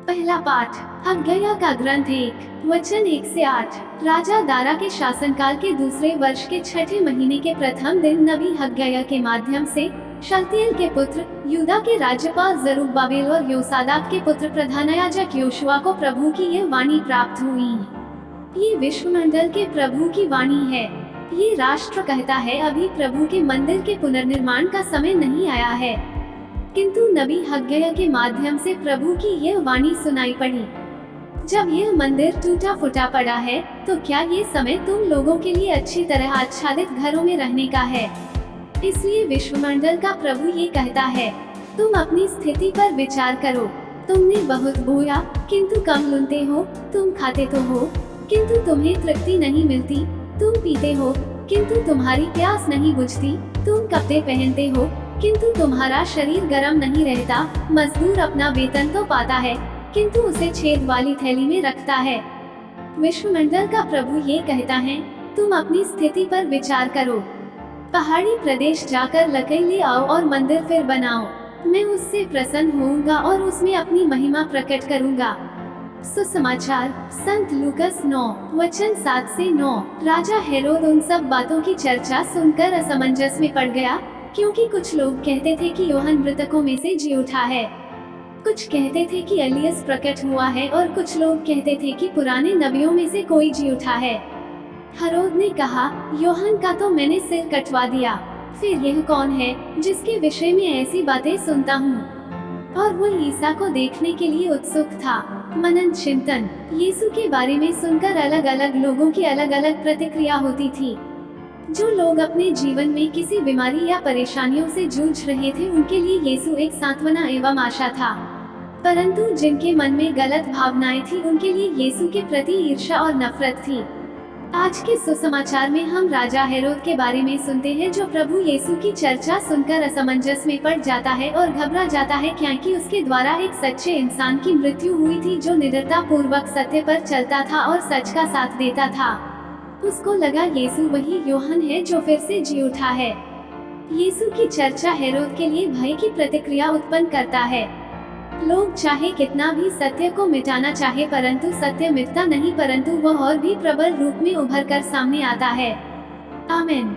पहला पाठ हग्गाया का ग्रंथ 1 वचन 1 से 8। राजा दारा के शासनकाल के दूसरे वर्ष के छठे महीने के प्रथम दिन नबी हग्गाया के माध्यम से शलतियेल के पुत्र यूदा के राज्यपाल जरुब्बाबेल और योसादाक के पुत्र प्रधान याजक योशुआ को प्रभु की यह वाणी प्राप्त हुई। ये विश्वमंडल के प्रभु की वाणी है। ये राष्ट्र कहता है, अभी प्रभु के मंदिर के पुनर्निर्माण का समय नहीं आया है, किंतु नबी हग्गाया के माध्यम से प्रभु की यह वाणी सुनाई पड़ी। जब यह मंदिर टूटा फूटा पड़ा है, तो क्या ये समय तुम लोगों के लिए अच्छी तरह आच्छादित घरों में रहने का है? इसलिए विश्वमंडल का प्रभु ये कहता है, तुम अपनी स्थिति पर विचार करो। तुमने बहुत बोया किंतु कम लुनते हो, तुम खाते तो हो किंतु तुम्हें तृप्ति नहीं मिलती, तुम पीते हो किंतु तुम्हारी प्यास नहीं बुझती, तुम कपड़े पहनते हो किंतु तुम्हारा शरीर गर्म नहीं रहता। मजदूर अपना वेतन तो पाता है, किंतु उसे छेद वाली थैली में रखता है। विश्वमंडल का प्रभु ये कहता है, तुम अपनी स्थिति पर विचार करो। पहाड़ी प्रदेश जाकर लकड़ी ले आओ और मंदिर फिर बनाओ। मैं उससे प्रसन्न होऊंगा और उसमें अपनी महिमा प्रकट करूंगा। सुसमाचार संत लूकस 9:7-9। राजा हेरोद उन सब बातों की चर्चा सुनकर असमंजस में पड़ गया, क्योंकि कुछ लोग कहते थे कि यूहन्ना मृतकों में से जी उठा है, कुछ कहते थे कि एलियस प्रकट हुआ है और कुछ लोग कहते थे कि पुराने नबियों में से कोई जी उठा है। हेरोद ने कहा, यूहन्ना का तो मैंने सिर कटवा दिया, फिर यह कौन है जिसके विषय में ऐसी बातें सुनता हूँ? और वो ईसा को देखने के लिए उत्सुक था। मनन चिंतन। यीशु के बारे में सुनकर अलग अलग लोगों की अलग अलग प्रतिक्रिया होती थी। जो लोग अपने जीवन में किसी बीमारी या परेशानियों से जूझ रहे थे, उनके लिए यीशु एक सांत्वना एवं आशा था। परंतु जिनके मन में गलत भावनाएं थी, उनके लिए यीशु के प्रति ईर्ष्या और नफरत थी। आज के सुसमाचार में हम राजा हेरोद के बारे में सुनते हैं, जो प्रभु यीशु की चर्चा सुनकर असमंजस में पड़ जाता है और घबरा जाता है, क्योंकि उसके द्वारा एक सच्चे इंसान की मृत्यु हुई थी, जो निडरता पूर्वक सत्य पर चलता था और सच का साथ देता था। उसको लगा यीशु वही यूहन्ना है जो फिर से जी उठा है। यीशु की चर्चा हेरोद के लिए भय की प्रतिक्रिया उत्पन्न करता है। लोग चाहे कितना भी सत्य को मिटाना चाहे, परंतु सत्य मिटता नहीं, परंतु वह और भी प्रबल रूप में उभर कर सामने आता है। आमीन।